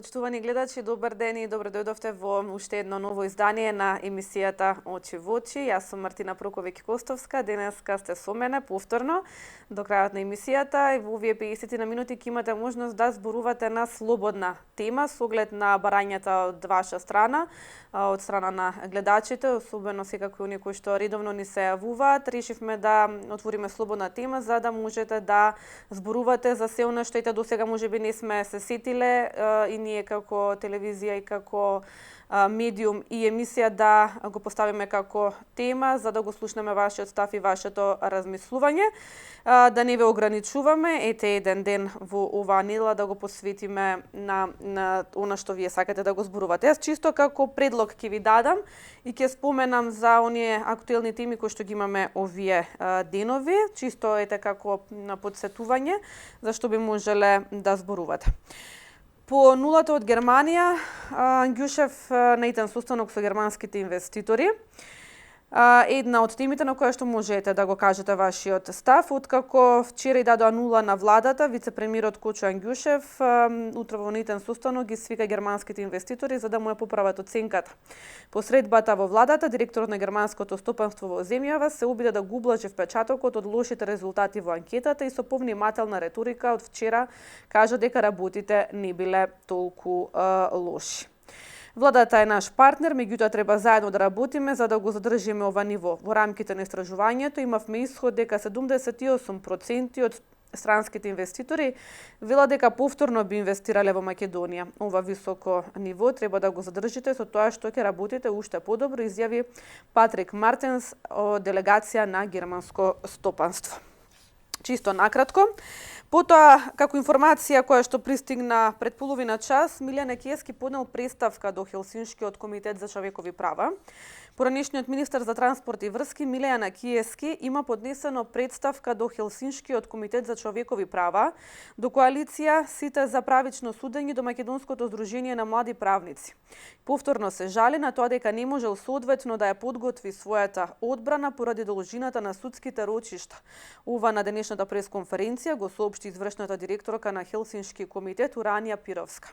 Почитувани гледачи, добар ден и добро дојдовте во уште едно ново издание на емисијата Очи во очи. Јас сум Мартина Проковиќ-Костовска. Денеска сте со мене повторно до крајот на емисијата и во овие 50 на минути ќе имате можност да зборувате на слободна тема со оглед на барањата од ваша страна, од страна на гледачите, особено секако оние кои што редовно ни се јавуваат. Решивме да отвориме слободна тема за да можете да зборувате за се она што ете досега можеби не сме се сетиле и ние како телевизија и како медиум и емисија да го поставиме како тема за да го слушнеме вашиот став и вашето размислување. Да не ве ограничуваме, ете еден ден во оваа недела да го посветиме на она што вие сакате да го зборувате. Јас чисто како предлог ќе ви дадам и ќе споменам за оние актуелни теми кои што ги имаме овие денови, чисто ете како на подсетување зашто би можеле да зборувате. По нулата од Германија, Ангјушев наиден состанок со германските инвеститори. Една од темите на која што можете да го кажете вашиот став, откако вчера и дадоа нула на владата, вице-премиерот Кочо Ангјушев утре во наиден состанок ги свика германските инвеститори за да му ја поправат оценката. По средбата во владата, директорот на германското стопанство во земјава се обиде да го ублажи впечатокот од лошите резултати во анкетата и со повнимателна реторика од вчера кажа дека работите не биле толку лоши. Владата е наш партнер, меѓутоа треба заедно да работиме за да го задржиме ова ниво. Во рамките на истражувањето имавме исход дека 78% од странските инвеститори велат дека повторно би инвестирале во Македонија. Ова високо ниво треба да го задржите со тоа што ќе работите уште подобро, изјави Патрик Мартенс од делегација на германско стопанство. Чисто накратко. Потоа, како информација која што пристигна пред половина час, Милјан Екиевски поднел преставка до Хелсиншкиот комитет за човекови права. Поранешниот министер за транспорт и врски Милјан Екиевски има поднесено представка до Хелсиншкиот комитет за човекови права, до коалиција Сите за правично судење до Македонското здружение на млади правници. Повторно се жали на тоа дека не можел соодветно да ја подготви својата одбрана поради должината на судските рочишта. Ова на денешната пресконференција го соопшти извршната директорка на Хелсиншки комитет Уранија Пировска.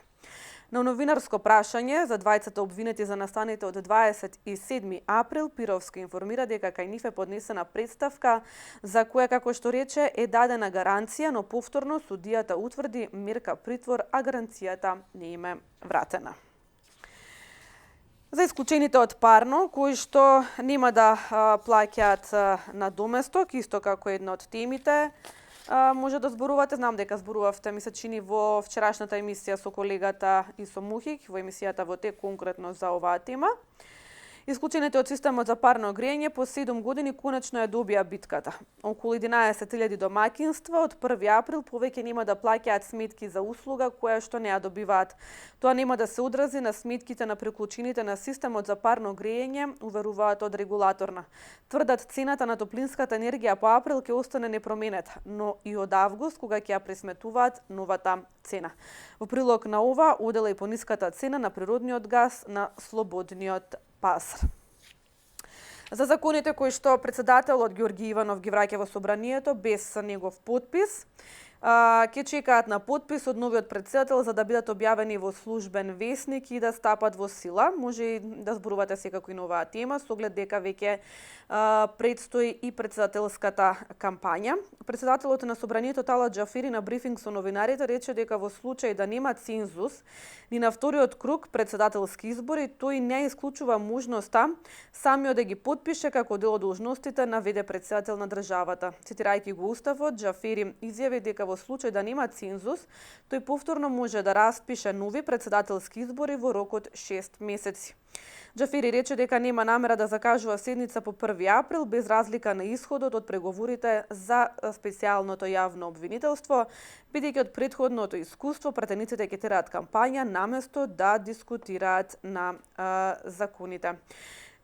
На новинарско прашање за двајцата обвинети за настаните од 27 април, Пировска информира дека кај нив е поднесена представка за која, како што рече, е дадена гаранција, но повторно судијата утврди мерка притвор, а гаранцијата не им е вратена. За исклучените од парно, кои што нема да плаќаат на доместок, исто како една од темите, може да зборувате. Знам дека зборувавте, ми се чини, во вчерашната емисија со колегата Исо Мухик, во емисијата во ТЕК конкретно за оваа тема. Исклучените од системот за парно грејење по 7 години конечно ја добија битката. Околу 11.000 домаќинства од 1 април повеќе нема да плаќаат сметки за услуга која што не ја добиваат. Тоа нема да се одрази на сметките на приклучените на системот за парно грејење, уверуваат од регулаторна. Тврдат цената на топлинската енергија по април ќе остане непроменета, но и од август кога ќе ја пресметуваат новата цена. Во прилог на ова одела и пониската цена на природниот газ на слободниот пазар. За законите кои што председателот Ѓорги Иванов ги враќа во собранието без негов подпис, ќе чекаат на подпис од новиот председател за да бидат објавени во службен весник и да стапат во сила. Може и да зборувате секако и на оваа тема, со оглед дека веќе предстои и председателската кампања. Председателот на собранието Талат Џафери на брифинг со новинарите рече дека во случај да нема цензус ни на вториот круг председателски избори, тој не исклучува можноста самиот да ги потпише како дел од должностите на ВД председател на државата. Цитирајќи го уставот, Џафери изјави дека во случај да нема цензус, тој повторно може да распише нови председателски избори во рок од 6 месеци. Џафери рече дека нема намера да закажува седница по 1 април без разлика на исходот од преговорите за специјалното јавно обвинителство, бидејќи од претходното искуство пратениците ќе тераат кампања наместо да дискутираат на законите.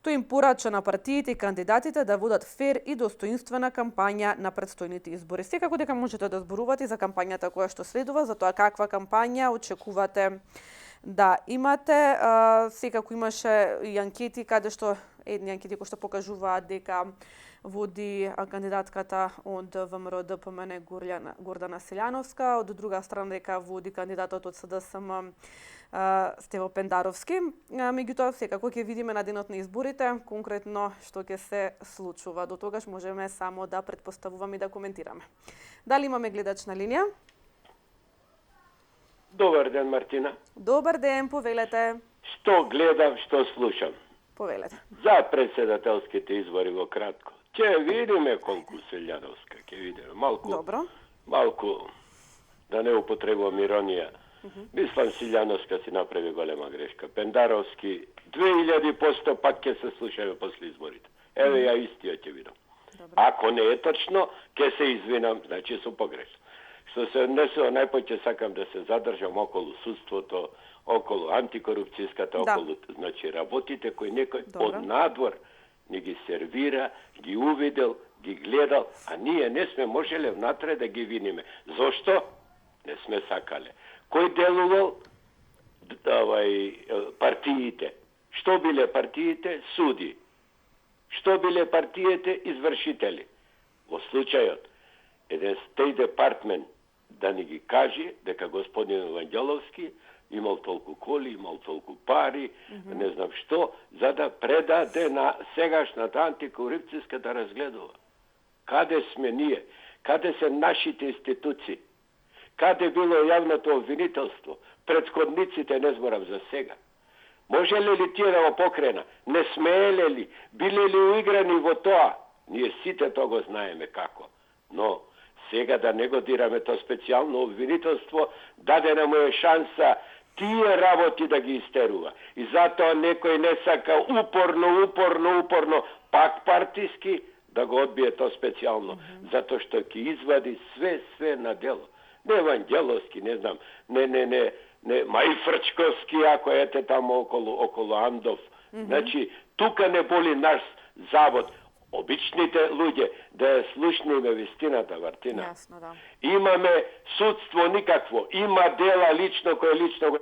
Тој им порача на партиите и кандидатите да водат фер и достоинствена кампања на предстојните избори. Секако дека можете да зборувате за кампањата која што следува, за тоа каква кампања очекувате да имате. Секако имаше и анкети каде што едни анкети кои што покажуваат дека води кандидатката од ВМРО ДПМН Гордана Селјановска, од друга страна дека води кандидатот од СДСМ сте во Пендаровски. Меѓутоа, секако ќе видиме на денот на изборите, конкретно што ќе се случува. До тогаш можеме само да претпоставуваме и да коментираме. Дали имаме гледач на линија? Добар ден, Мартина. Добар ден, повелете. Што гледам, што слушам. Повелете. За председателските избори во кратко. Ќе видиме колку Силјановска, ќе видиме. Малку, да не употребувам иронија. Мислам Силјановска си направи голема грешка. Пендаровски 2000% пак ќе се слушаме после изборите. Еве ја истиот ќе видам. Ако не е точно, ќе се извинам, значи сум погрешен. Што се однесува, најпоќе сакам да се задржам околу судството, околу антикорупцијската, околу, значи, работите кои некој од надвор ни ги сервира, ги увидел, ги гледал, а ние не сме можеле внатре да ги видиме. Зошто? Не сме сакале. Кој делувал? Партиите. Што биле партиите? Суди. Што биле партиите? Извршители. Во случајот, еден State Department да ни ги каже дека господин Евангеловски имал толку коли, имал толку пари, не знам што, за да предаде на сегашната антикорупцијска да разгледува. Каде сме ние? Каде се нашите институции? Каде било јавното обвинителство? Претходниците не зборам за сега. Можеле ли тие да го покрена? Не смееле ли? Биле ли уиграни во тоа? Ние сите тоа го знаеме како. Но сега да не го дираме тоа специјално обвинителство, дадена му е шанса тие работи да ги истерува. И затоа некој не сака упорно, пак партиски, да го одбие тоа специјално. Затоа што ќе извади све на дело. Не Евангеловски, не знам, не Мајфрчковски, ако ете таму околу Андов. Значи, тука не боли наш завод. Обичните луѓе, да ја слушнеме вистината, Мартина. Јасно, да. Имаме судство никакво, има дела лично кој лично го...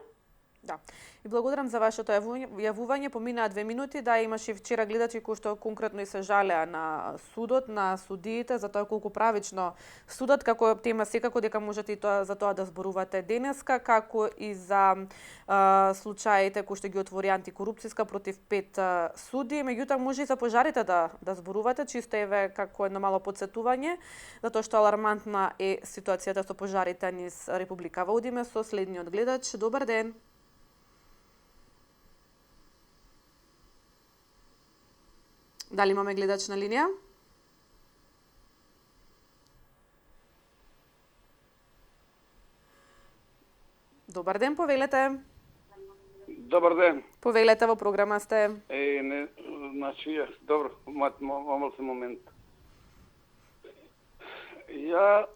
Да. И благодарам за вашето јавување. Поминаа 2 минути, да, имаше вчера гледачи кои што конкретно и се жалеа на судот, на судиите, за тоа колку правично судот, како тема секако дека можете и тоа за тоа да зборувате денеска, како и за случаите кои што ги отвори антикорупцијска против 5 суди. Меѓутоа може и за пожарите да зборувате, чисто еве како едно мало потсетување, затоа што алармантна е ситуацијата со пожарите низ Република. Водиме со следниот гледач. Добар ден. Дали имаме гледач на линија? Добар ден, повелете. Добар ден. Повелете, во програма сте. Значи, добро, мал се момент. Ја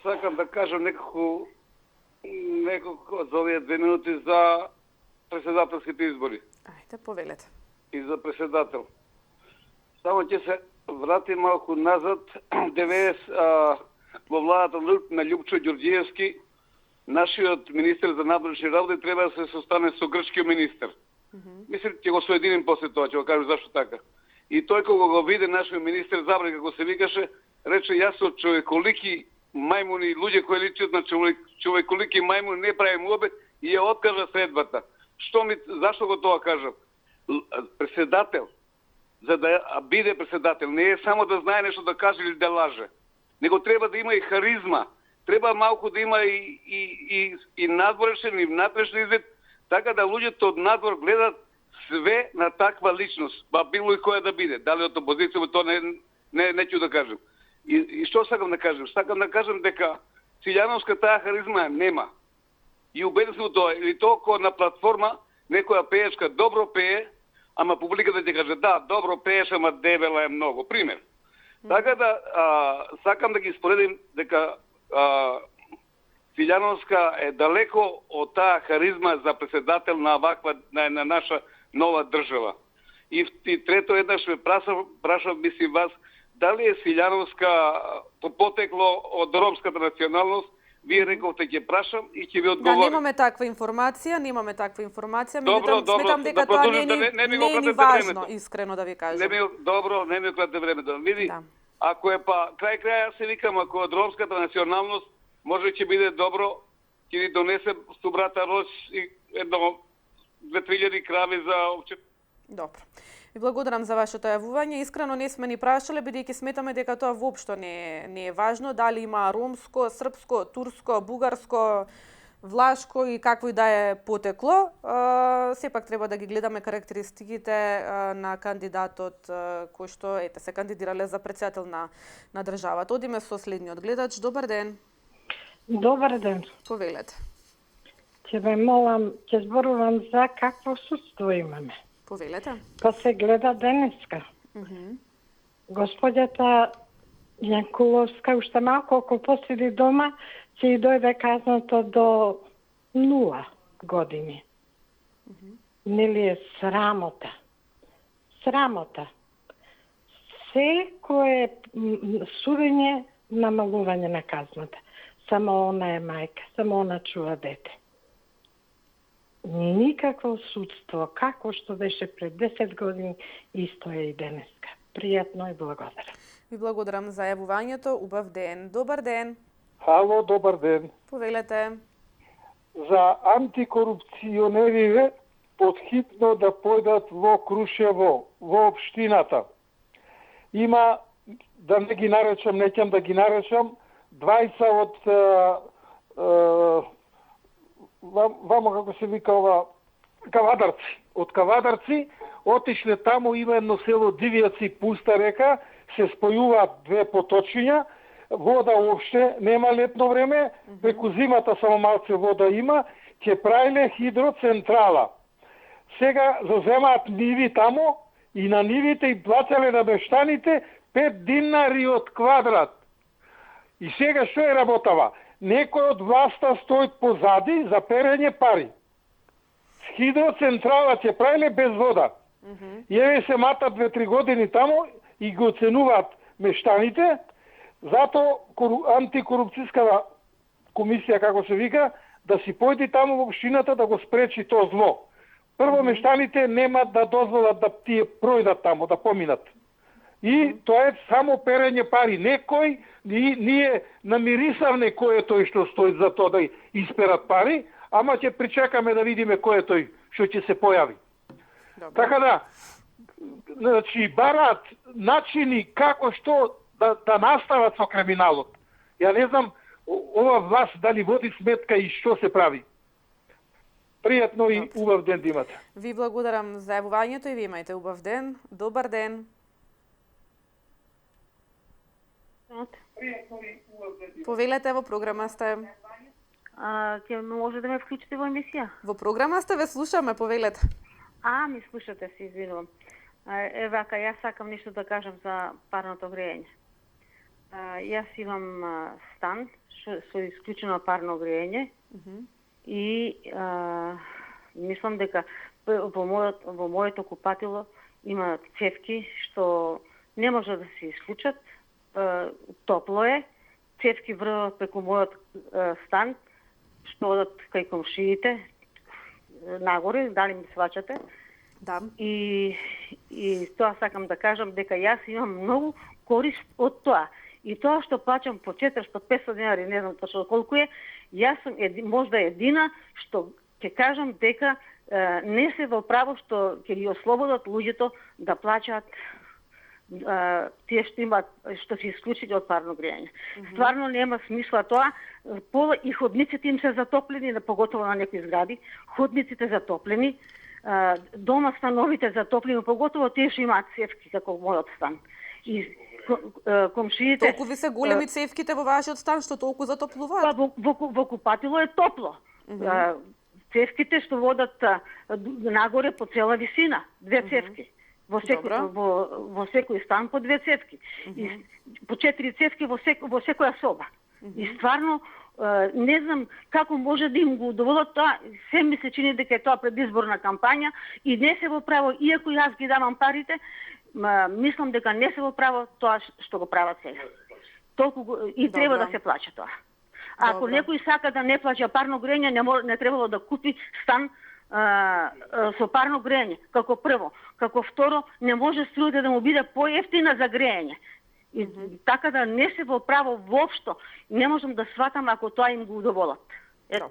сакам да кажам некако за овие 2 минути за председателските избори. Ајде, повелете. И за председател. Само ќе се врати малку назад, 90 во владата на Љупчо Ѓорѓиевски, нашиот министер за надворешни работи треба да се состане со грчкиот министер. Мислам, ќе го соединим после тоа, ќе го кажам зашто така. И тој кога го виде нашиот министер, забрави како се викаше, рече јас со човеколики мајмуни, луѓе кои личат на човеколики мајмуни не правим обед и ја откажа средбата. Зашто го тоа кажам? Председател, за да биде председател, не е само да знае нешто да каже или да лаже. Него треба да има и харизма. Треба малку да има и надворешен и внатрешен изглед, така да луѓето од надвор гледат све на таква личност, ба било и која да биде. Дали од опозиција, тоа не ќе да кажам. И што сакам да кажам? Сакам да кажам дека Силјановска таа харизма нема. И убеден сум тоа, или толку на платформа некоја пеечка добро пее, ама публиката ќе каже да, добро пееш, ама дебела е многу. Пример. Така да сакам да ги споредим дека Силјановска е далеко од таа харизма за председател на ваква на наша нова држава. И трето еднаш ме прашав мислим вас, дали е Силјановска потекло од ромската националност? Вие рековте ќе прашам и ќе ви одговорам. Да, немаме таква информација, меѓутоа сметам дека тоа не е ни важно, искрено да ви кажам. Добро, не ми клате време да види. Ако е па крај се викам, ако од ромската националност може ќе биде добро, ќе ни донесе субрата Рош и едно 2-3 крави за опче. Добро. Ви благодарам за вашето јавување. Искрено не сме ни прашале, бидејќи сметаме дека тоа воопшто не е важно, дали има ромско, српско, турско, бугарско, влашко и какво и да е потекло. Сепак треба да ги гледаме карактеристиките на кандидатот кој што се кандидирале за претседател на државата. Одиме со следниот гледач. Добар ден. Добар ден. Повелете. Ќе ве молам, ќе зборувам за какво судство имаме. Повелете. Па се гледа денеска. Господјата Јанкуловска уште малку ако поседи дома, ќе и дојде казното до 0 години. Нели е срамота? Срамота. Секое судење намалување на казната. Само она е мајка, само она чува дете. Никакво судство, како што беше пред 10 години, исто е и денеска. Пријатно и благодарам. Ви благодарам за јавувањето. Убав ден. Добар ден. Хало, добар ден. Повелете. За антикорупционерите подхитно да појдат во Крушево, во општината. Има, да не ги наречам, неќам да ги наречам, 20 од вамо како се вика ова, Кавадарци. Од Кавадарци отишле таму, има едно село Дивјаци, пуста река, се спојуваат две поточиња, вода уопште нема летно време, преку зимата само малце вода има, ќе правиле хидроцентрала. Сега заземаат ниви таму и на нивите и плателе на мештаните 5 динари од квадрат. И сега што е работава? Некој од власта стои позади за перење пари. Хидроцентрала ќе правиле без вода. И еве се матат 2-3 години таму и го оценуваат мештаните, затоа антикорупцијската комисија, како се вика, да си појди таму во општината да го спречи тоа зло. Прво, мештаните нема да дозволат да тие пројдат таму, да поминат. И тоа е само перење пари. Некој, ние намирисавме кој е тој што стои за тоа да исперат пари, ама ќе причекаме да видиме кој е тој што ќе се појави. Добре. Така да, значи, бараат начини како што да настават со криминалот. Ја не знам ова власт дали води сметка и што се прави. Пријатно и убав ден да имате. Ви благодарам за јавувањето и ви имајте убав ден. Добар ден. Повелете, во програма сте. Ќе може да ме вклучите во емисија? Во програма сте, ве слушаме, повелете. Ми слушате, се извинувам. Вака, јас сакам нешто да кажам за парното грејење. Јас имам стан со исклучено парно грејење и мислам дека во моето купатило има цевки што не може да се исклучат. Топло е, цевки врват преку мојот стан, што одат кај комшиите, нагоре, дали ми сваќате. Да. И тоа сакам да кажам дека јас имам многу корист од тоа. И тоа што плаќам по 400-500 денари, не знам точно колку е, јас сум можда едина што ќе кажам дека не се во право што ќе ги ослободат луѓето да плаќаат тие што се исклучени од парно грејање. Стварно нема смисла тоа. Пола и ходниците им се затоплени, поготово на некои згради, ходниците затоплени, дома становите затоплени, поготово тие што имаат цевки како мојот стан. И комшиите... Толку ви се големи цевките во вашиот стан што толку затоплуваат? Во купатило е топло. Цевките што водат нагоре по цела висина, 2 цевки. Во секој стан по 2 цевки. И по 4 цевки во секоја соба. И стварно не знам како може да им го удоволат тоа. Се ми се чини дека е тоа предизборна кампања и не се во право, иако јас ги давам парите, мислам дека не се во право тоа што го прават сега. И треба да се плаќа тоа. Ако некој сака да не плаќа парно грејење, не требало да купи стан со парно грејење, како прво. Како второ, не може струјата да му биде поевтина за грејење. И така да не се во право воопшто, не можам да сватам ако тоа им го удоволат. Добро.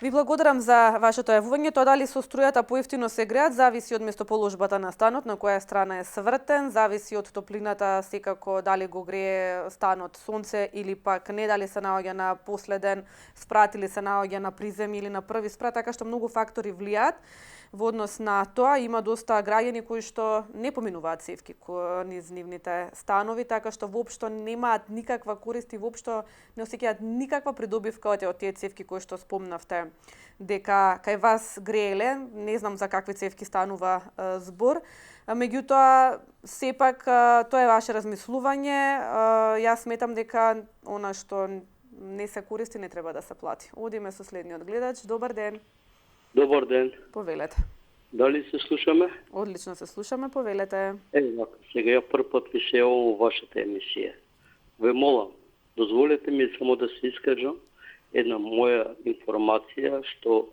Ви благодарам за вашето јавување. Тоа дали со струјата поевтино се греат, зависи од местоположбата на станот, на која страна е свртен, зависи од топлината, секако дали го грее станот сонце или пак не, дали се наоѓа на последен спрат или се наоѓа на призем или на први спрат, така што многу фактори влијаат. Во однос на тоа има доста граѓани кои што не поминуваат цевки низ нивните станови, така што воопшто немаат никаква корист и воопшто не осеќаат никаква придобивка од тие цевки кои што спомнавте дека кај вас грееле, не знам за какви цевки станува збор. Меѓутоа, сепак тоа е ваше размислување. Јас сметам дека она што не се користи не треба да се плати. Одиме со следниот гледач. Добар ден. Добар ден. Повелете. Дали се слушаме? Одлично се слушаме, повелете. Вака, сега ја прв пат ви се јавувам во вашата емисија. Ве молам, дозволете ми само да се искажам една моја информација што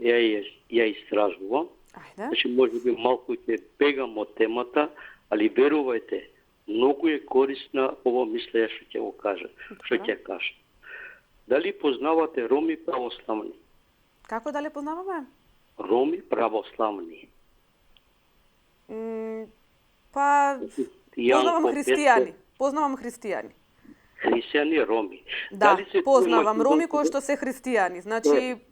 ја истражувам. Ајде. Значи, може би малку ќе бегам од темата, али верувајте, многу е корисна ова мисла што ќе го кажа, што ќе кажа. Дали познавате роми православни? Како дали познаваме? Роми православни. Познавам христијани. Познавам христијани. Христијани, роми. Да, познавам роми кои што се христијани. Значи,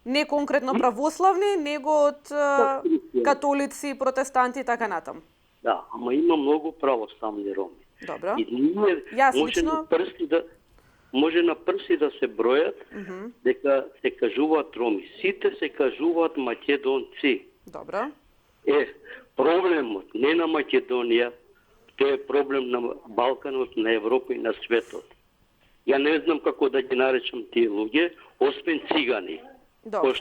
не конкретно православни, него од католици, протестанти и така натаму. Да, ама има многу православни роми. Добро. И ние може на прси да се бројат дека се кажуваат роми. Сите се кажуваат македонци. Добро. Проблемот не на Македонија, тоа е проблем на Балканот, на Европа и на светот. Ја не знам како да ги наречам тие луѓе, освен цигани. Добро.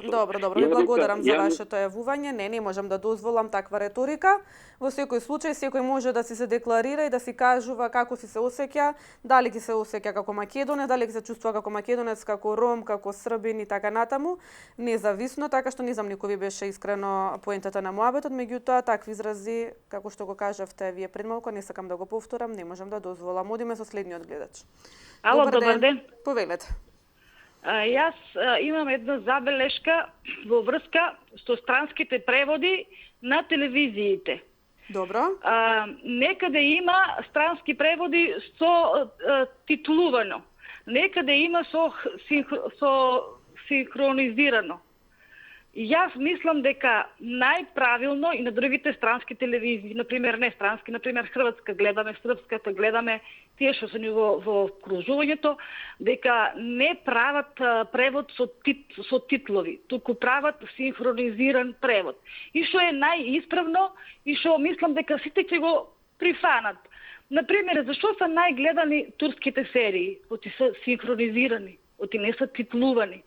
Ви благодарам за вашето јавување. Не можам да дозволам таква реторика. Во секој случај, секој може да си се декларира и да си кажува како си се осеќа, дали ќе се осеќа како македонец, дали ќе се чувствува како македонец, како ром, како србин и така натаму, независно, така што не знам никој ви беше искрено поентата на муабетот, меѓутоа такви изрази, како што го кажавте вие пред малку, не сакам да го повторам, не можам да дозволам. Одиме со следниот гледач. Ало, добар ден. Повелете. Јас имам една забелешка во врска со странските преводи на телевизиите. Добро. Некаде има странски преводи со титулувано. Некаде има со синхронизирано. Јас мислам дека најправилно и на другите странски телевизии, например не странски, например хрватска гледаме, српската гледаме, тие што се ни во кружувањето, дека не прават превод со титлови, туку прават синхронизиран превод. И што е најисправно и што мислам дека сите ќе го прифанат. Например, зашто се најгледани турските серии? Оти се синхронизирани, оти не се титлувани.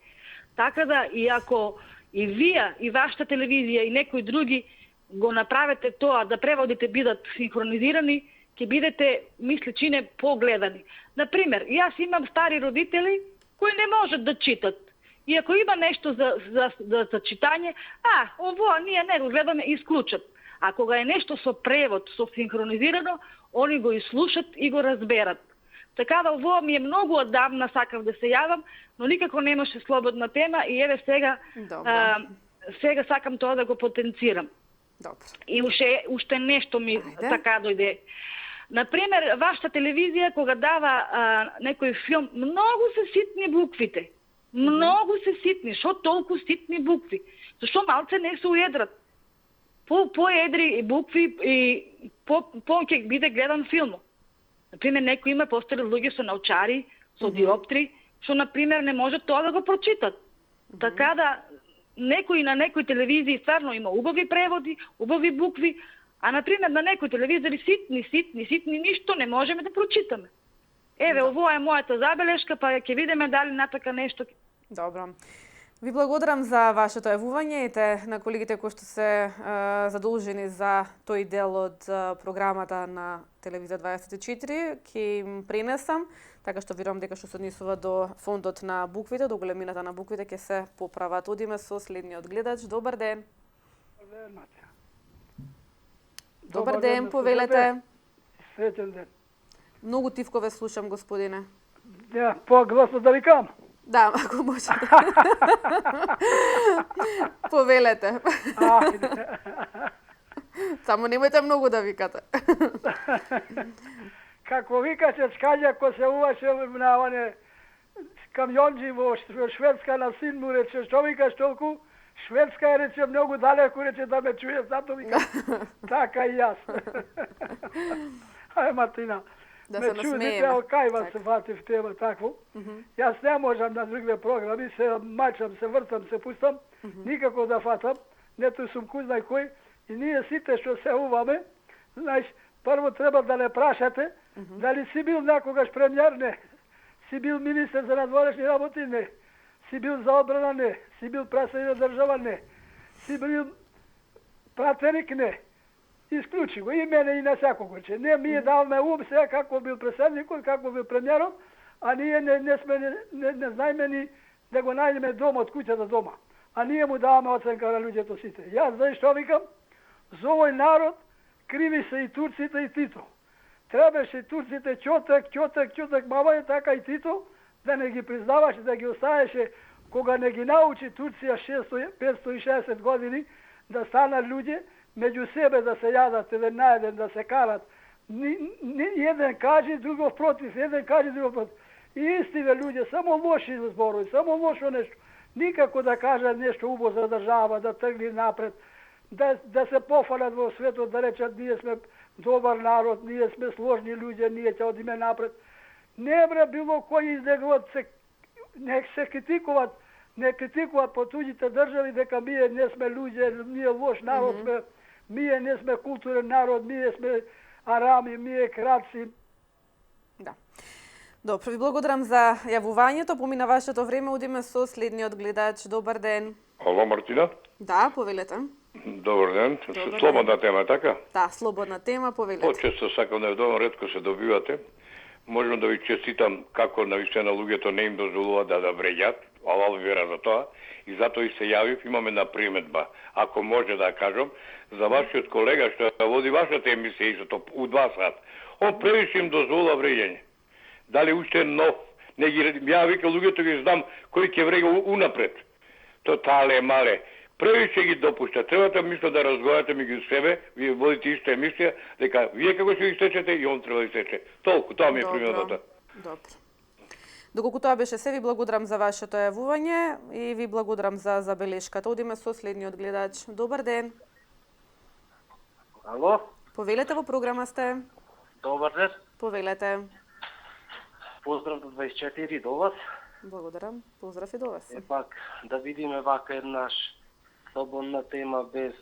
Така да, и ако и вие, и вашата телевизија, и некои други го направите тоа, да преводите бидат синхронизирани, ќе бидете, мисли, чине погледани. Например, јас имам стари родители кои не можат да читат. И ако има нешто за читање, ово ние не го гледаме и исклучат. А кога е нешто со превод, со синхронизирано, они го изслушат и го разберат. Така да ово ми е многу одамна сакав да се јавам, но никако немаше слободна тема и еве сега сакам тоа да го потенцирам. Добро. И уште нешто ми така дојде. Например, вашата телевизија кога дава некој филм, многу се ситни буквите. Многу се ситни. Шо толку ситни букви? Зашо малце не се уедрат? Поедри букви и ќе биде гледан филмот. Например, некои има постари луѓе со научари, со диоптри, што, например, не можат тоа да го прочитат. Така да, некои на некои телевизии стварно има убави преводи, убави букви, а, например, на некои телевизори ситни, ништо не можеме да прочитаме. Еве, ово е мојата забелешка, па ќе видиме дали натака нешто. Добро. Ви благодарам за вашето јавување и на колегите кои што се задолжени за тој дел од програмата на Телевизија 24, ќе им пренесам, така што верувам дека што се однесува до фондот на буквите, до големината на буквите ќе се поправат. Одиме со следниот гледач. Добар ден. Добар ден, повелете. Среќен ден. Многу тивко ве слушам, господине. Погласно да викам. Да, ако можете. Повелете. Само немојте многу да викате. Како викаше скаѓа ко се уваше на оне камионџи во Шведска на син му рече, што викаш толку? Шведска е, рече, многу далеку, рече, да ме чуе, зато вика, така и јас. Ај, Мартина, Да ме се чуди, насмееме. треба кајва се фатив тема такво. Јас не можам на другите програми, се мачам, се вртам, се пустам, никако да фатам, нето сум кузнај кој, и ние сите што се уваме, знаеш, прво треба да не прашате, дали си бил некогаш премиер, не. Си бил министер за надворешни работи, не. Си бил за одбрана, не. Си бил председник на држава, не. Си бил пратеник, не. Исклучи го и мене и на секого, че не ми е давме ум сега како бил председникот, како бил премиерот, а ние не знаеме ни да го најдеме дома од куќата дома. А ние му даваме оценка на луѓето сите. Јас знаеш што викам? За овој народ криви се и турците и Тито. Требаше турците ќотек, мама така и Тито, да не ги признаваше, да ги оставеше, кога не ги научи Турција 560 години да станат луѓе, меѓу себе да се јадат еден на еден, да се карат. Еден кажи, другов против, еден кажи, другов против. И истиве луѓе, само лоши зборови, само лошо нешто. Никако да кажат нешто убаво за држава, да тргни напред, да се пофалат во светот, да речат ние сме добар народ, ние сме сложни луѓе, ние ќе одиме напред. Не бре било кој изнегуват не се критикуват, не критикуват по туѓите држави дека ние не сме луѓе, ние лош народ сме, ние не сме културен народ, ние сме арами, ние крадци. Да. Добро, ви благодарам за јавувањето. Помина вашето време, одиме со следниот гледач. Добар ден. Ало, Мартина? Да, повелете. Добар ден. Добар Слободна ден. тема, така? Да, слободна тема, повелете. Почесто сакам да доволно ретко се добивате. Можам да ви честитам како навистина луѓето не им дозволува да вреѓат, алал вера за тоа, и затоа и се јавив, имам една приметба, ако може да кажам, за вашиот колега што води вашата емисија истото у 2 сат. Он превише им дозволува вреѓање. Дали уште нов, не ги ја вика луѓето ги знам кој ќе врега унапред. Тотале мале. Превише ги допушта. Требате мисло да разговарате меѓу себе, вие водите иста емисија, дека вие како ќе ги стечете и он треба да стече. Толку, тоа ми е приметата. Добро. Доколку тоа беше се, ви благодарам за вашето јавување и ви благодарам за забелешката. Одиме со следниот гледач. Добар ден. Ало? Повелете, во програма сте. Добар ден. Повелете. Поздрав до 24 до вас. Благодарам. Поздрав и до вас. Пак да видиме вака еднаш слободна тема без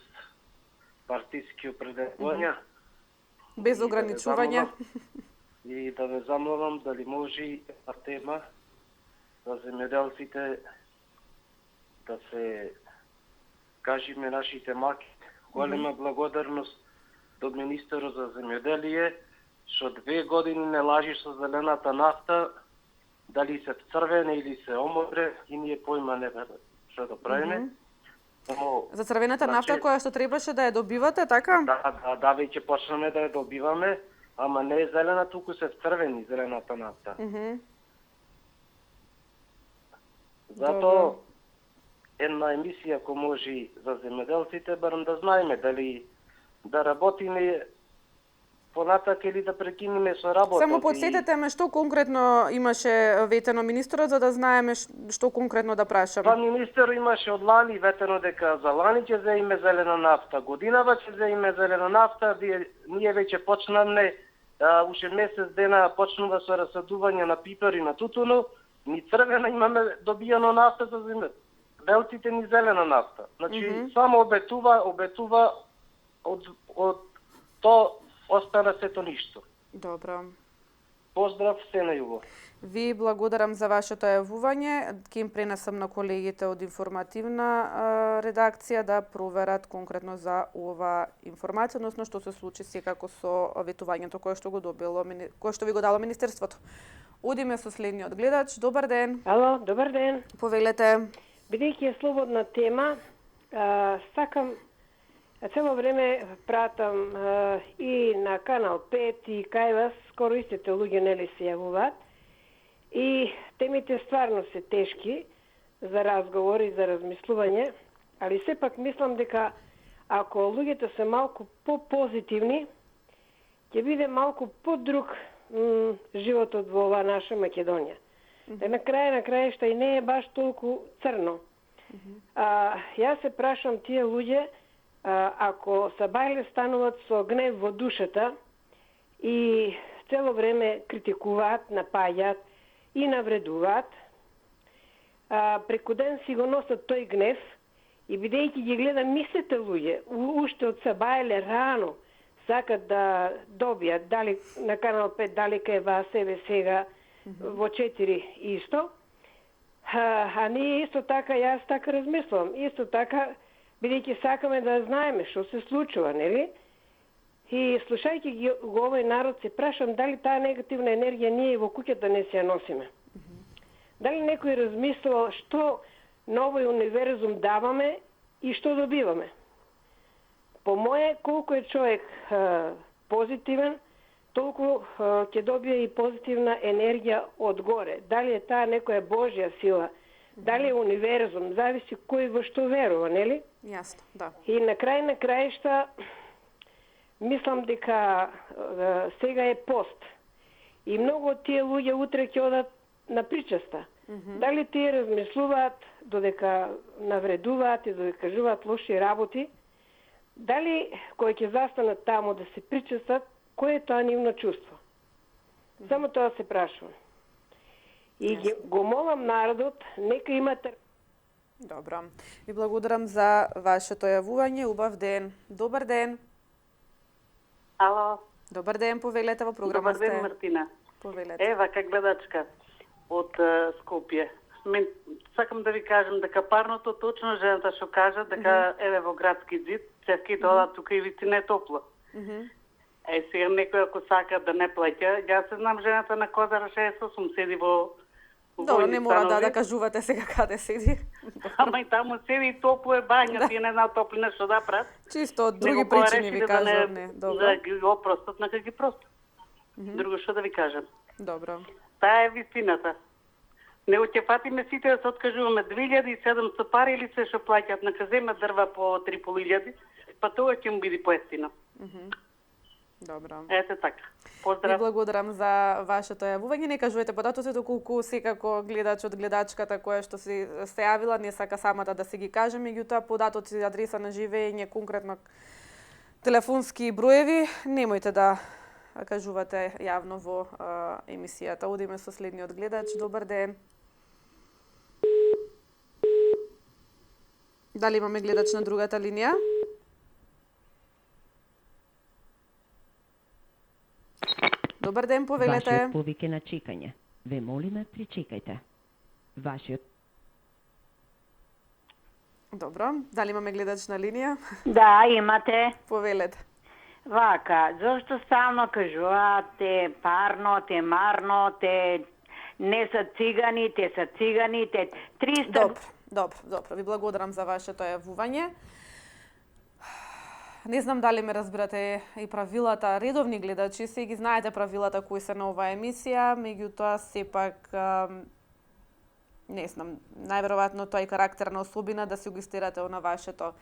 партиски определувања. Без ограничувања. И да ве замолам дали може една тема за земјоделците да се кажеме нашите маки. Голема благодарност до министерот за земјоделие што 2 години не лажи со зелената нафта, дали се црвене или се омодре, и ние појма не што да правиме. За црвената нафта која што требаше да ја добивате, така? Да, веќе почнаме да ја добиваме, ама не е зелена, туку се црвени зелената нафта. Зато една емисија кој може за земјоделците, барем да знаеме дали да работиме понатак или да прекинеме со работа. Само подсетете ме што конкретно имаше ветено министерот, за да знаеме што конкретно да прашаме. Па министер имаше од лани ветено дека за лани ќе земеме зелена нафта, годинава ќе земеме зелена нафта, ние веќе почнаме, уште месец дена почнува со расадување на пипер и на тутуно, ни црвена имаме добијано нафта за земјоделците, ни зелена нафта. Значи само обетува од то остана сето ништо. Добро. Поздрав се на југо. Ви благодарам за вашето јавување. Ќе им пренесам на колегите од информативна редакција да проверат конкретно за ова информација, односно што се случи секако со ветувањето кое што ви го дало министерството. Одиме со следниот гледач. Добар ден. Ало, добар ден. Повелете. Бидејќи е слободна тема, сакам цело време пратам и на Канал 5 и кај вас, скоро истите луѓе нели се јавуваат. И темите стварно се тешки за разговор и за размислување, али сепак мислам дека ако луѓето се малку по-позитивни, ќе биде малку по-друг животот во оваа наша Македонија. На крајшта и не е баш толку црно. Јас се прашам тие луѓе, ако са бајле стануваат со гнев во душата и цело време критикуваат, напаѓаат и навредуваат, преку ден си го носат тој гнев и бидејќи ги гледам мислите луѓе, уште од сабајле рано, сакат да добијат, дали на Канал 5, дали кај вас себе сега, во 4 исто. А ние исто така, јас така размислувам, исто така, бидејќи сакаме да знаеме што се случува, нели? И слушајќи ги го овој народ, се прашам дали таа негативна енергија ние во куќата не се ја носиме. Дали некој размислува што на овој универзум даваме и што добиваме? По моje, колку е човек позитивен, толку ќе добие и позитивна енергија од горе. Дали е таа некоја Божја сила, дали е универзум, зависи кој во што верува, нели? Јасно, да. И на крајшта, мислам дека сега е пост. И многу од тие луѓе утре ќе одат на причеста. Дали тие размислуваат додека навредуваат и додека кажуваат лоши работи, дали кој ќе застанат таму да се причестат, кој е тоа нивно чувство? Само тоа се прашувам. И го молам народот, нека има Добро. Ви благодарам за вашето јавување. Убав ден. Добар ден. Ало. Добар ден, повелете во програма сте. Добар ден, Мартина. Повелете. Ева, как гледачка од Скопје. Сакам да ви кажам дека парното точно жената што кажа дека еве во градски зид цевките одат тука и вистина е топло. Сега некој ако сака да не плаќа, јас се знам жената на Козара 68 седи во Добро, не мора да кажувате сега каде седи. Ама и таму седи и топло е бања, тие не знаат топлина што да прават. Чисто од други причини ви кажувам, не. Добро. Да ги опростат, нека ги простат. Друго што да ви кажам. Добро. Таа е вистината. Него ќе фатиме сите да се откажуваме 2700 пари или се што плаќаат на каземе дрва по 3500, па тоа ќе му биде поевтино. Добро. Ете така. Поздрав. Ви благодарам за вашето јавување. Не кажувате податоците доколку секако гледач од гледачката која што се јавила не сака самата да се ги каже, меѓутоа податоци, адреса на живење, конкретно телефонски броеви, немојте да кажувате јавно во емисијата. Одиме со следниот гледач. Добар ден. Дали имаме гледач на другата линија? Добар ден, повелете. Вашиот повик е на чекање. Ве молиме, причекајте. Вашиот... Добро. Дали имаме гледач на линија? Да, имате. Повелете. Вака, зошто стално кажуваат те парно, те марно, те не се цигани, те се цигани, те 300... Добро. Ви благодарам за вашето јавување. Не знам дали ме разбирате и правилата, редовни гледачи, се ги знаете правилата кои се на оваа емисија, меѓутоа сепак не знам, најверојатно тоа е карактерна особина да се угистерате на вашето.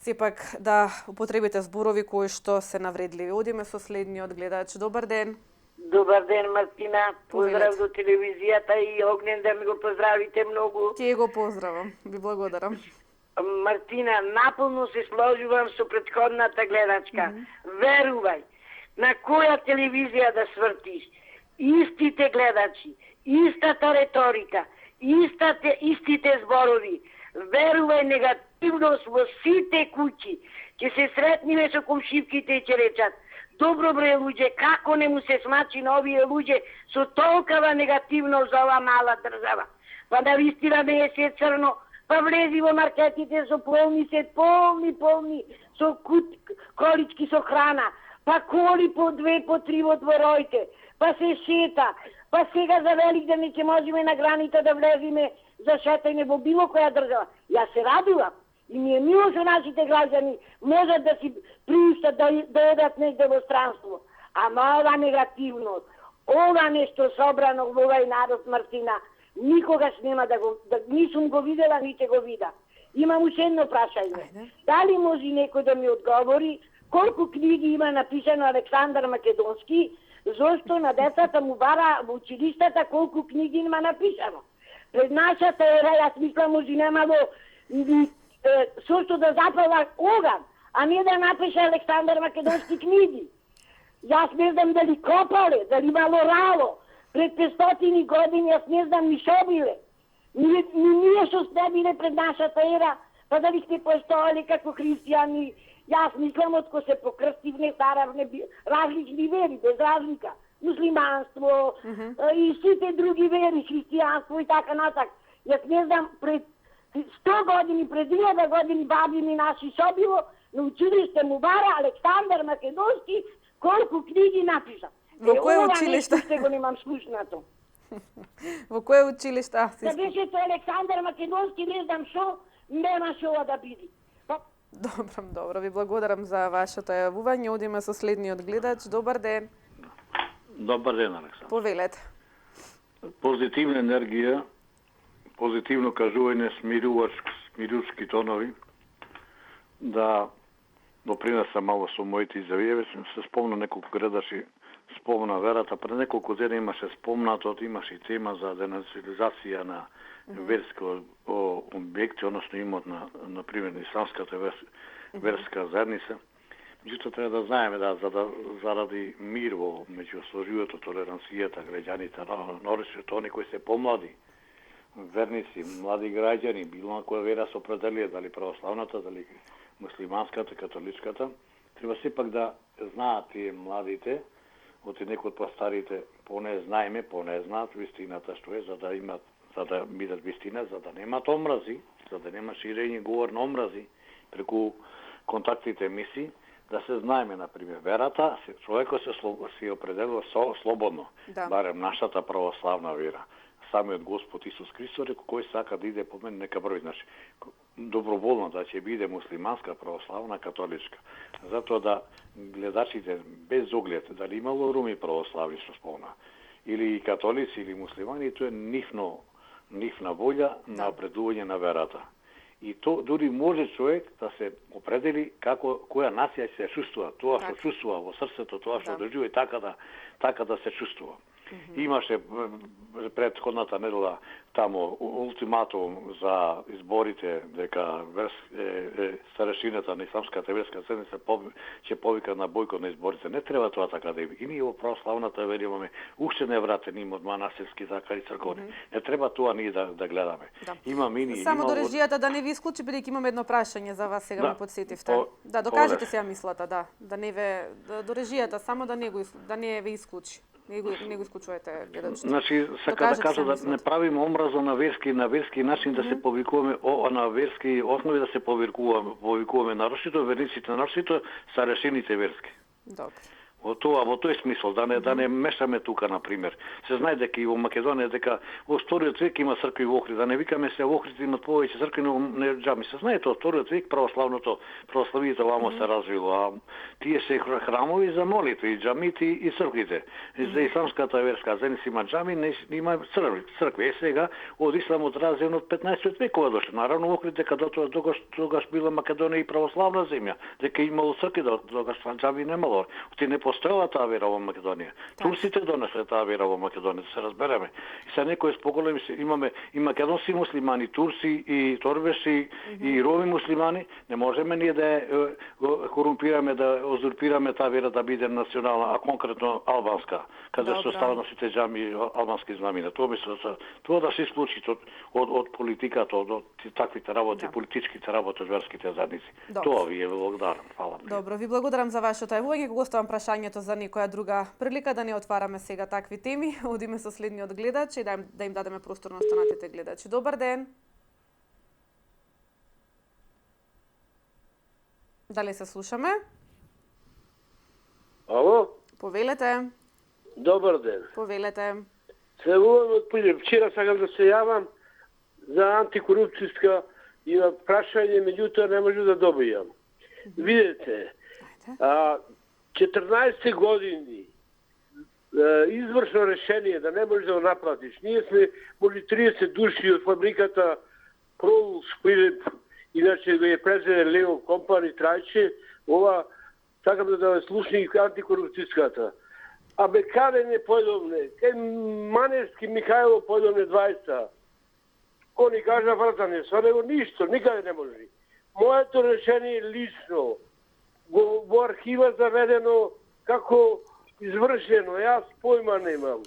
Сепак да употребите зборови кои што се навредливи. Одиме со следниот гледач. Добар ден. Добар ден, Мартина. Поздрав до телевизијата и Огнен да ми го поздравите многу. Ќе го поздравам. Ви благодарам. Мартина, наполно се сложувам со претходната гледачка. Верувај, на која телевизија да свртиш, истите гледачи, истата реторика, истите зборови, верувај, негативност во сите куќи. Ќе се сретниме со комшивките и ќе речат: добро бре луѓе, како не му се смачи на овие луѓе со толкова негативност за оваа мала држава. Па да вистина не е се црно, па влези во маркетите со полни, со колички со храна, па коли по 2, по 3 во дворојте, па се шета, па сега за Великден ќе можеме на граница да влеземе за шетање во било која држава. Јас се радувам и ми е мило што нашите граѓани можат да си приуштат да одат негде во странство. Ама ова негативност, ова нешто собрано во овај народ, Мартина, никогаш нема нисум го видела, ните го вида. Имам уште едно прашање. Дали може некој да ми одговори колку книги има напишано Александар Македонски, зошто на децата му бара во училиштата колку книги има напишано? Пред нашата ера, јас мислам, може немало сошто да запала оган, а не да напише Александар Македонски книги. Јас не знам дали копале, дали имало рало. Пред 500 години, јас не знам ни шо биле. Ние што сте биле пред нашата ера, па дали сте постојали како христијани. Јас мислам, отко се покрстив, не старавне различни вери, без разлика. Муслиманство и сите други вери, христијанство и така натак. Јас не знам, пред 100 години, пред 1000 години баби ми наши шо било, на училиште му бара Александар Македонски колку книги напиша. Во кое училиште? Ова го немам слушнато. Во кое училиште? Да беше тој Александар Македонски, не знам шо, нема шо да биде. Добро, ви благодарам за вашето јавување. Одиме со следниот гледач. Добар ден. Добар ден, Александр. Повелете. Позитивна енергија, позитивно кажување, смирувачки тонови, да допринеса мало со моите изјави. Се спомна неколку гледачи, спомна верата. Пред неколку дена имаше спомнато, имаше тема за денацилизација на верски објекти, односно имот на пример исламската верска заедница. Меѓутоа треба да знаеме да заради мир во меѓусложивото, толеранцијата, граѓаните, нарочито они кои се помлади, верници, млади граѓани, било на која вера се определија, дали православната, дали муслиманската, католичката, треба сепак да знаат тие младите, од некои од постарите поне знаеме, поне знаат вистината што е, за да бидат вистина, за да немат омрази, за да нема ширење говор на омрази преку контактите емисии, да се знаеме, например, верата, човекот се определува слободно, барем нашата православна вера. Самиот Господ Исус Христос рекол, кој сака да иде по мене, нека број, значи, доброволно да ќе биде муслиманска, православна, католичка. Затоа да гледачите, без оглед, дали имало руми православни, што спомна, или католици, или муслимани, тоа е нивна волја на определување на верата. И то дури може човек да се определи која нација се чувствува, тоа што чувствува во срцето, тоа што доживува и така да се чувствува. Имаше предходната недела тамо ултиматум за изборите дека старешината на исламската верска заедница ќе повика на бојкот на изборите. Не треба тоа така да биде. И ние во православната вера имаме уште невратен имот манастирски закари црковни. Не треба тоа ние да гледаме. Имаме и само до режијата да не ви исклучи, бидејќи имаме едно прашање за вас, сега ме подсетивте. Да, докажете сега мислата, да не ве до режијата само да не ве исклучи. Не го исклучувате гледачите. Значи, сака да кажа да не правиме омраза на верски начин да се повикуваме на верски основи, да се повикуваме нарочито верниците, нарочито старешините верски. Добро. Во тој смисол, да не мешаме тука, например. Се знае дека и во Македонија, дека во вториот век има цркви во Охрид, да не викаме се во Охрид имат повеќе цркви, но не џами. Се знае тоа, вториот век православието вамо се развило, а тие се храмови за молитви, и џамите и црквите. За исламската верска заедница има џами, има цркви. Сега од исламот развиен од 15 векова дошле. Наравно во Охрид дека тогаш била Македонија и православна земја, дека имало цркви, тогаш џами немало. Не постоела таа вера во Македонија. Турците донесле таа вера во Македонија, да се разбереме. И се некои споголеми имаме и македонски муслимани, турци и торбеши и роми муслимани, не можеме ние да корумпираме, да узурпираме таа вера да биде национална, а конкретно албанска, каде се остават на сите џами албански знамина. Тоа да се случи од политиката, од таквите работи, политичките работи од верските заедници. Тоа ви е благодарам. Фала. Добро, ви благодарам за вашето јавување. Го оставам прашањето за некоја друга прилика, да не отвараме сега такви теми. Одиме со следниот гледач и да им дадеме простор на останатите гледачи. Добар ден. Дали се слушаме? Ало? Повелете. Добар ден. Повелете. Целувам од Пилип. Вчера сакам да се јавам за антикорупцијска и на прашање, меѓутоа не можу да добијам. Видете, 14 години извршно решение да не можеш да го наплатиш. Ние сме може 30 души од фабриката Прол Шпилеп, иначе го е презеде Лео Компани Трајче, ова сакам да слушни антикорупцијската. А бе каде не појдовне? Кај Маневски Михајло појдовне 20. Они кажа вратане, со него ништо, никаде не може. Моето решение лично, во архива заведено како извршено, јас појма немам.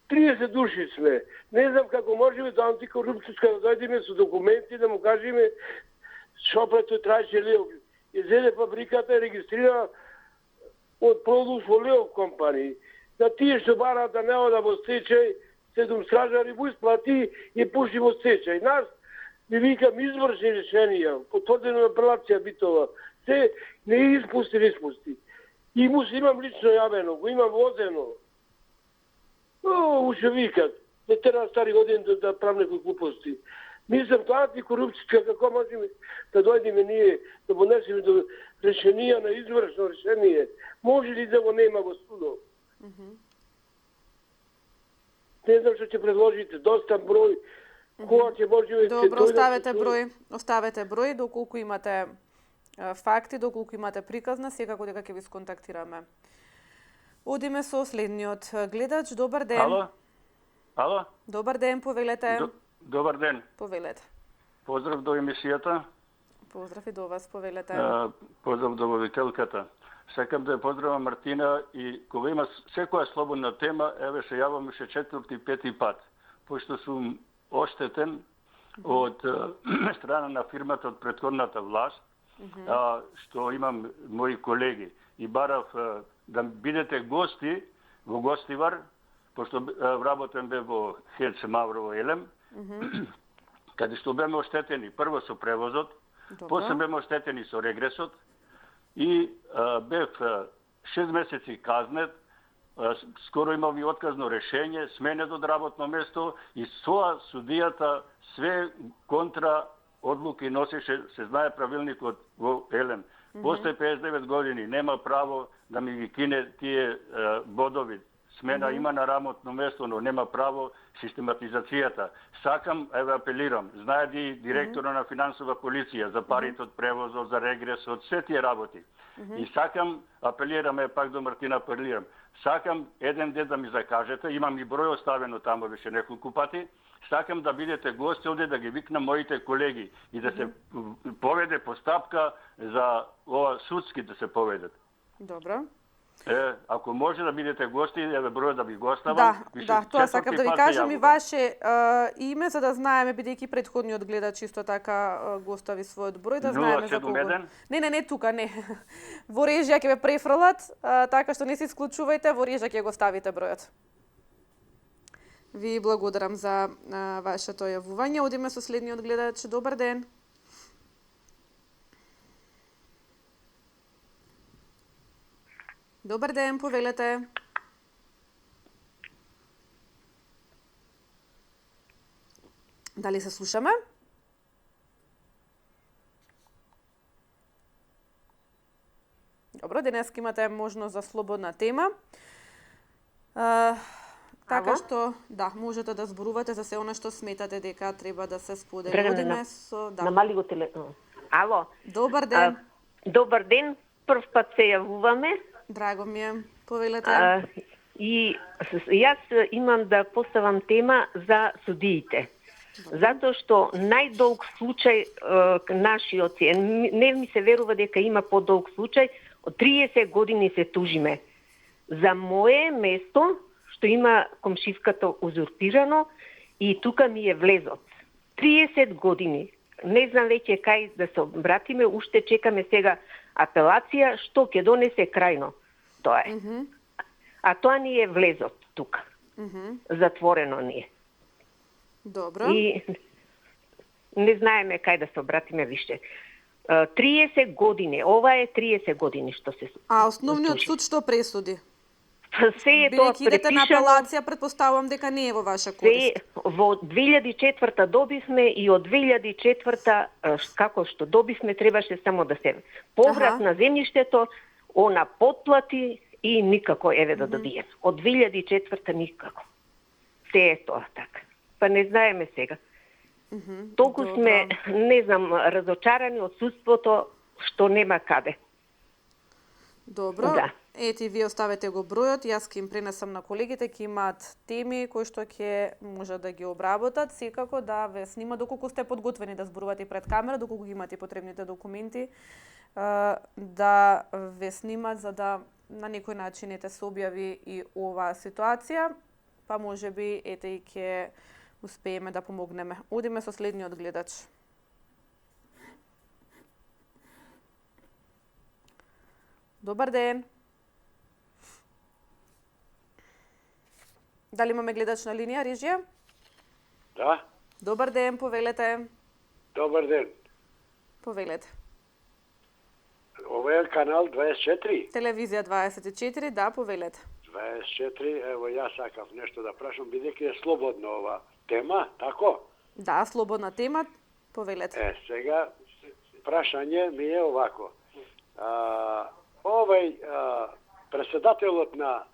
30 души сме. Не знам како можеме до антикорупцијска да дојдеме со документи, да му кажеме шопрето Трајче Лео. Изеде фабриката и регистрира од продукт во Лео компани. На тие што бараат да не ода во стечај, 7 стражари му исплати и пуши во стечај. Нас ми викам извршни решенија, потврдено апелација битова. Се не испусти. И му се имам лично јавено, го имам возено. Уште викат, не треба стари години да правам некои глупости. Мислам, тоа антикорупцијска, како можеме да дојдеме ние, да понесеме до решенија на извршно решение. Може ли да го нема во судо? Не знам што ќе предложите, доста број, кога ќе можеме... Добро, оставете број, доколку имате факти, доколку имате приказна, секако дека ќе ви сконтактираме. Одиме со следниот гледач. Добар ден. Ало? Добар ден, повелете. Добар ден. Повелете. Поздрав до емисијата. Поздрав и до вас, повелете. Поздрав до вовителката. Сакам да ја поздравам Мартина и кога има секоја слободна тема, еве се јавам уште 4-5 пат, пошто сум оштетен од страна на фирмата од претходната власт, што имам мои колеги и барав да бидете гости во Гостивар, пошто работен бе во Хец Маврово Елем, каде што беме оштетени прво со превозот, после беме оштетени со регресот и бев 6 месеци казнет, скоро имав и отказно решение, сменет од работно место и соа судијата све контра одлуки носеше, се знае правилникот во Елем. После 59 години нема право да ми ги кине тие бодови. Смена има на работно место, но нема право систематизацијата. Сакам, еве апелирам, знае директора на финансова полиција за парите од превозот, за регресот, се тие работи. И сакам, апелираме пак до Мартина, апелирам. Сакам еден ден да ми закажете, имам и број оставено таму веќе неколку пати. Сакам да бидете гости овде, да ги викнам моите колеги и да се поведе постапка за ова судски да се поведат. Добро. Ако може да бидете гости, еве број да ви го оставам. Да, тоа сакам да ви кажам и ваше име, за да знаеме, бидејќи претходниот гледач исто така го остави својот број, да знаеме за кого. Не, тука, не. Во режија ќе ве префрлат, така што не се исклучувајте, во режија ќе го ставите бројот. Ви благодарам за вашето јавување. Одиме со следниот гледач. Добар ден. Добар ден, повелете. Дали се слушаме? Добро, денес имате можност за слободна тема. Така што, да, можете да зборувате за се она што сметате дека треба да се сподели. Одиме со... Намали го телефон. Ало. Добар ден. Добар ден. Прв пат се јавуваме. Драго ми е. Повелете. И јас имам да поставам тема за судиите. Затоа што најдолг случај нашиот е, не ми се верува дека има подолг случај, од 30 години се тужиме. За мое место, што има комшиската узурпирано, и тука ми е влезот. 30 години. Не знам веќе кај да се обратиме, уште чекаме сега апелација, што ќе донесе крајно. Тоа е. А тоа ни е влезот тука. Затворено ни е. Добро. И не знаеме кај да се обратиме више. 30 години, ова е 30 години што се... А основниот суд што пресуди? Се е тоа препишано. Бидејќи идете на апелација, претпоставувам дека не е во ваша корист. Во 2004 добивме и од 2004 како што добивме требаше само да се поврат на земјиштето, она потплати и никако еве да добием. Од 2004 никако. Се е тоа така. Па не знаеме сега. Толку сме, не знам, разочарани од судството што нема каде. Добро. Да. Ети, вие оставете го бројот, јас ќе им пренесам на колегите, ќе имаат теми кои што ќе може да ги обработат, секако да ве снима доколку сте подготвени да зборувате пред камера, доколку ги имате потребните документи, да ве снимат за да на некој начин ете се објави и оваа ситуација, па можеби ете и ќе успееме да помогнеме. Одиме со следниот гледач. Добар ден. Дали имаме гледач на линија, Рижија? Да. Добар ден, повелете. Добар ден. Повелете. Ова е канал 24. Телевизија 24, да, повелете. 24, ево јас сакав нешто да прашам, бидејќи е слободна ова тема, тако? Да, слободна тема, повелете. Сега прашање ми е овако. Овај председателот на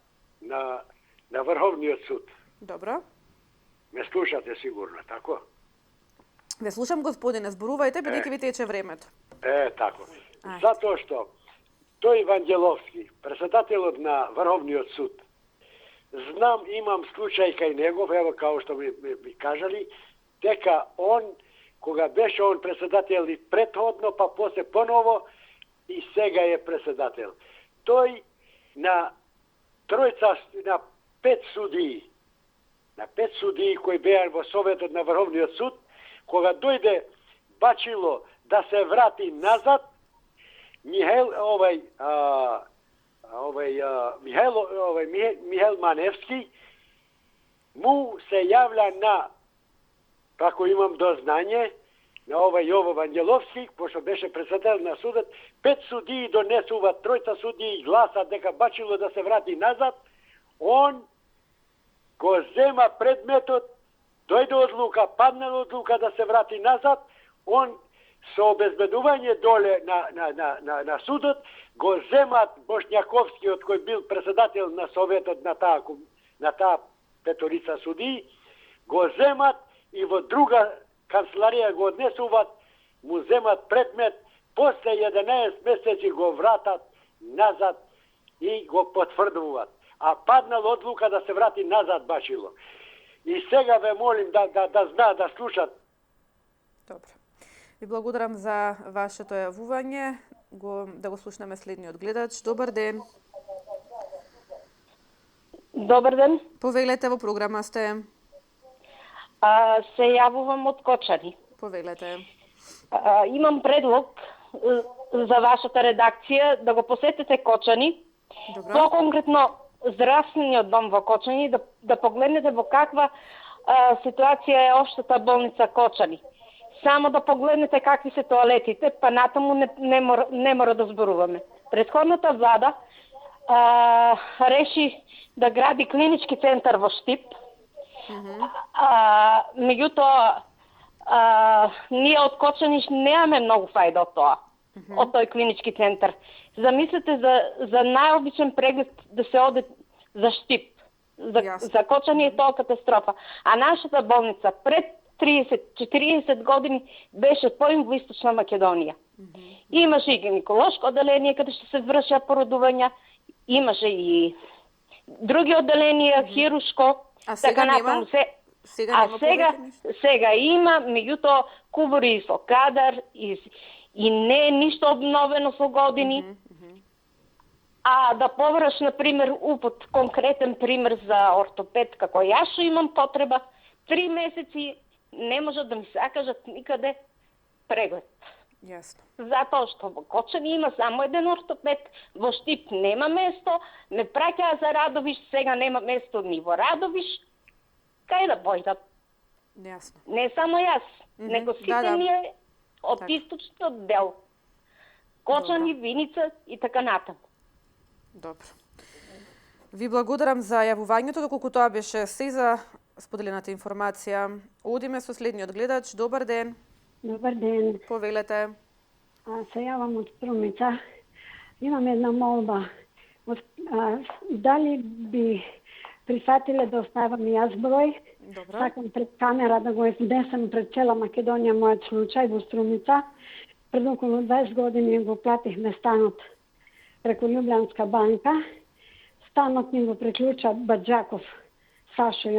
Врховниот суд. Добро. Ме слушате сигурно, тако? Ве слушам, господине, зборувајте, бидејќи ви тече времето. Тако. Затоа што тој Вангеловски, председателот на Врховниот суд, знам, имам случај кај негов, ево као што ми кажали, дека он, кога беше он председател и претходно, па после поново, и сега е председател. Тој на пет судии кои беа во Советот на Врховниот суд, кога дојде бачило да се врати назад, Михаил Маневски му се јавля на, како имам дознање, на Јово Вангеловски, пошто беше председател на судот, 5 судии донесуваат, 3 судии гласат дека бачило да се врати назад, он го зема предметот, дојде одлука, падна одлука да се врати назад, он со обезбедување доле на судот, го земат Бошњаковскиот кој бил председател на Советот на таа петорица судии, го земат и во друга канцеларија го однесуваат, му земат предмет, после 11 месеци го вратат назад и го потврдуваат. А паднал одлука да се врати назад бачило. И сега ве молим да знаат, да слушат. Добро. Ви благодарам за вашето јавување. Да го слушнеме следниот гледач. Добар ден. Добар ден. Повелете, во програма сте. Се јавувам од Кочани. Повелете. Имам предлог за вашата редакција да го посетите Кочани. Добро. По-конкретно здравствениот дом во Кочани, да погледнете во каква ситуација е општата болница Кочани. Само да погледнете какви се тоалетите, па натаму не мора да зборуваме. Претходната влада реши да гради клинички центар во Штип. Меѓутоа, ние од Кочани немаме многу фајда од тоа, од тој клинички центар. Замислете за најобичен преглед да се оде за Штип. За Кочани е тоа катастрофа. А нашата болница пред 30-40 години беше по Югоисточна Македонија. Имаше и гинеколошко одделение каде што се вршеа породувања, имаше и други одделенија, хирушко. А сега нема? Сега има, меѓутоа кувори со кадар и не е ништо обновено со години. А да повраш, например, упот конкретен пример за ортопед, како јас што имам потреба, 3 месеци не може да ми закажат никаде преглед. Јасно. Затоа што во Кочани има само еден ортопед, во Штип нема место, ме праќаа за Радовиш, сега нема место ни во Радовиш. Кај да појдат? Јасно. Не само јас, него сите ние од источниот дел. Кочани, Виница и така натаму. Добро. Ви благодарам за јавувањето, доколку тоа беше се за споделената информација. Одиме со следниот гледач. Добар ден. Добар ден. Повелете. Се јавам од Струмица. Имам една молба. Дали би прифатиле да оставам јас број? Добро. Сакам пред камера да го изнесем пред цела Македонија мојот случај во Струмица. Пред околу 20 години го платихме станот преку Љубљанска банка. Станот ни го приклуча Баджаков, Сашо и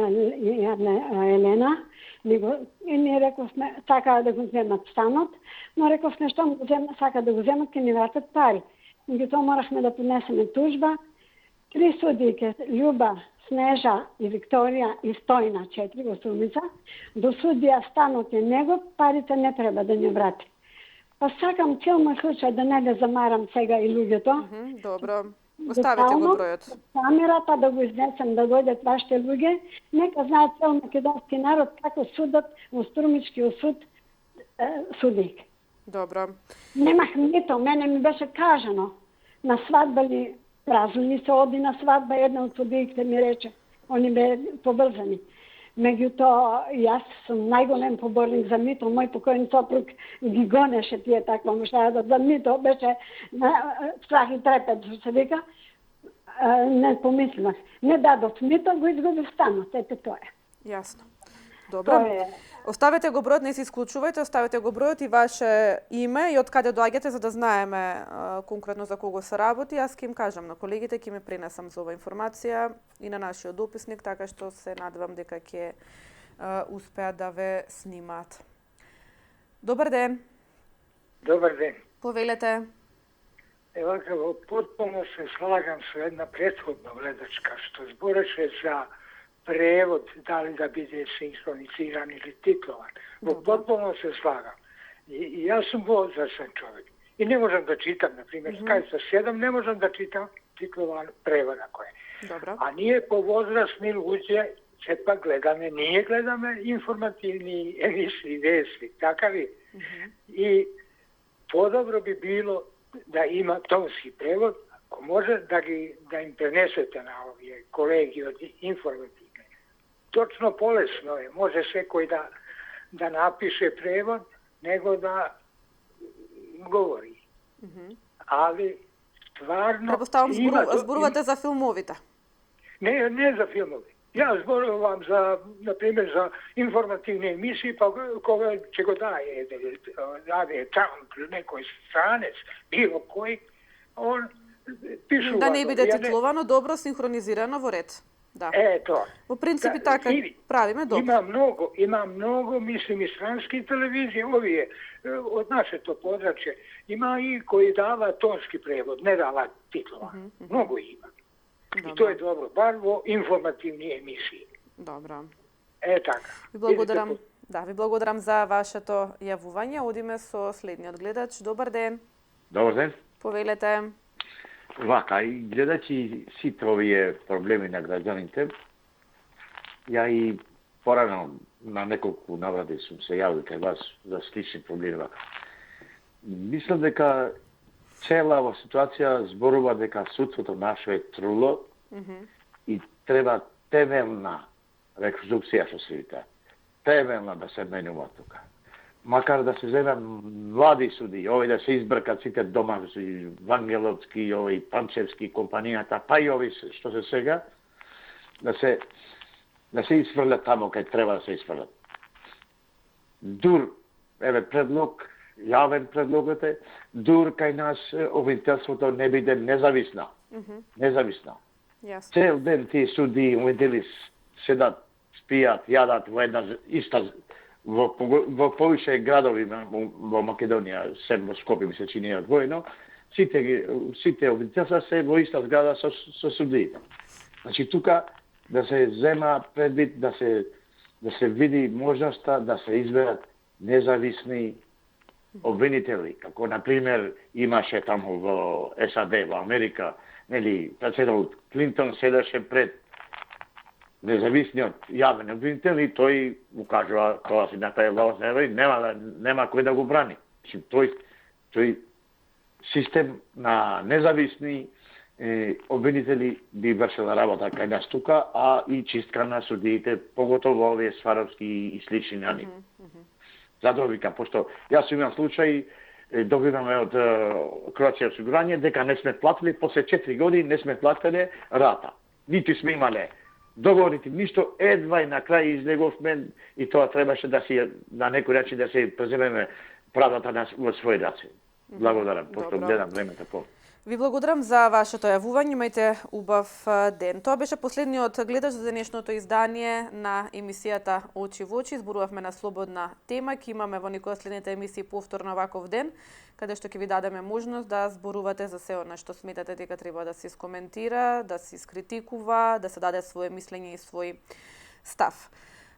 Елена. И ние рековме, сакаа да го земат станот, но рековме, што го сака да го земат, ке ни вратат пари. Меѓутоа морахме да поднесеме тужба. 3 судијке, Љуба, Снежа и Викторија и Стојна, 4 во Струмица, до судија станот е негов, парите не треба да ни врати. Па сакам цел мој случај да не го замарам сега и луѓето. Добро. Оставете го бројот. Камерата да го изнесем, да дојдат вашите луѓе, нека знаат цел македонски народ како судат во Струмичкиот суд судик. Добро. Немах мито, мене ми беше кажано на свадба ли празни се оди на свадба, една од судиите ми рече, они бе побрзани. Меѓутоа, јас сум најголем поборник за мито, мој покојен сопруг ги гонеше тие таква муштаја за мито, беше страх и трепет, се вика, не помислах. Не дадов мито, го изгубив станот, ете тоа е. Јасно. Добро. Оставете го бројот, не се исклучувајте, оставете го бројот и ваше име и од каде доаѓате за да знаеме конкретно за кого се работи. Јас ќе им кажам на колегите, ќе ме пренесам за ова информација и на нашиот дописник, така што се надевам дека ќе успеат да ве снимаат. Добар ден. Добар ден. Повелете. Ева, потpuno се слагам со една претходна гледачка што збореше за превод, дали да биде синхронизиран или титлован. Во потpuno се слагам. И јас сум возрастен човек. И не можам да читам, например, кај со 7 не можам да читам титлован превод ако е. Добро. А ние повозрастни луѓе сепак гледаме, ние гледаме информативни емисии, вести, така ли? И подобро би било да има тонски превод, ако може да им пренесете на овие колеги од информативни. Точно полесно е, може секој да напише превод, него да говори. Али стварно Препоставам зборувате за филмовите. Не за филмови. Јас зборувам за, например, за информативни емисии, па кога ќе го даде Трамп, некој странец, било кој, он пишува. Да не биде титловано, добро, синхронизирано во ред. Да. Тоа. Во принципи така правиме добро. Има многу, мислим, и странски телевизии, овие од нашето подрачје. Има и кои дава тонски превод, не дава титлова. Многу има. И тоа е добро, бар во информативни емисии. Добро. Така. Ви благодарам. Да, ви благодарам за вашето јавување. Одиме со следниот гледач. Добар ден. Добар ден. Повелете. Вака, и гледачи сите овие проблеми на граѓаните, ја и порано на неколку навради сум се јавил кај вас за слични проблеми вака. Мислам дека цела ова ситуација зборува дека судството наше е труло и треба темелна реконструкција, што се вика. Темелна да се менува тука. Макар да се земе млади суди, овој да се избркат сите домашни, Вангеловски, овој Панчевски, компанијата, па и овој што се сега, да се изфрлят тамо кај треба да се изфрлят. Дур, еве предлог, јавен предлогот е, дур кај нас обвинителството не биде независна. Независна. Цел ден тие суди, обвинители седат, спијат, јадат во една иста во повише градови во Македонија, сем во Скопје ми се чини одвоено, сите обвинителства се во иста зграда со судиите. Значи тука да се зема предвид, да се види можноста да се изберат независни обвинители, како на пример имаше таму во САД, во Америка, нели, председател Клинтон седеше пред независниот јавен обвинител и тој му кажува кога си направил нема кој да го брани. Тој систем на независни обвинители би вршила работа кај нас тука, а и чистка на судиите, поготово овие Сваровски и слични на нив. Затоа викам, пошто јас имам случај добиваме од Кроација осигурање дека не сме платили, после 4 години не сме платиле рата. Ниту сме имале договорите, ништо, едва и на крај излеговме и тоа требаше да си на некој начин да се преземеме правдата во своји раце. Благодарам, пошто гледам времето по. Ви благодарам за вашето јавување, имајте убав ден. Тоа беше последниот гледач за денешното издание на емисијата Очи во очи. Зборувавме на слободна тема, ќе имаме во некоја следните емисии повторно ваков ден, каде што ќе ви дадеме можност да зборувате за се она што сметате дека треба да се искоментира, да се искритикува, да се даде свое мислење и свој став.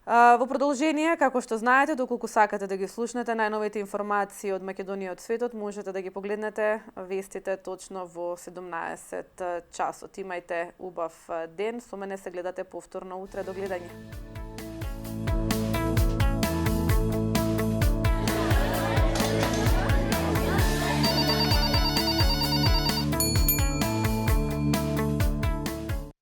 Во продолжение, како што знаете, доколку сакате да ги слушнете најновите информации од Македонија и од светот, можете да ги погледнете вестите точно во 17 часот. Имајте убав ден, со мене се гледате повторно утре. До гледање.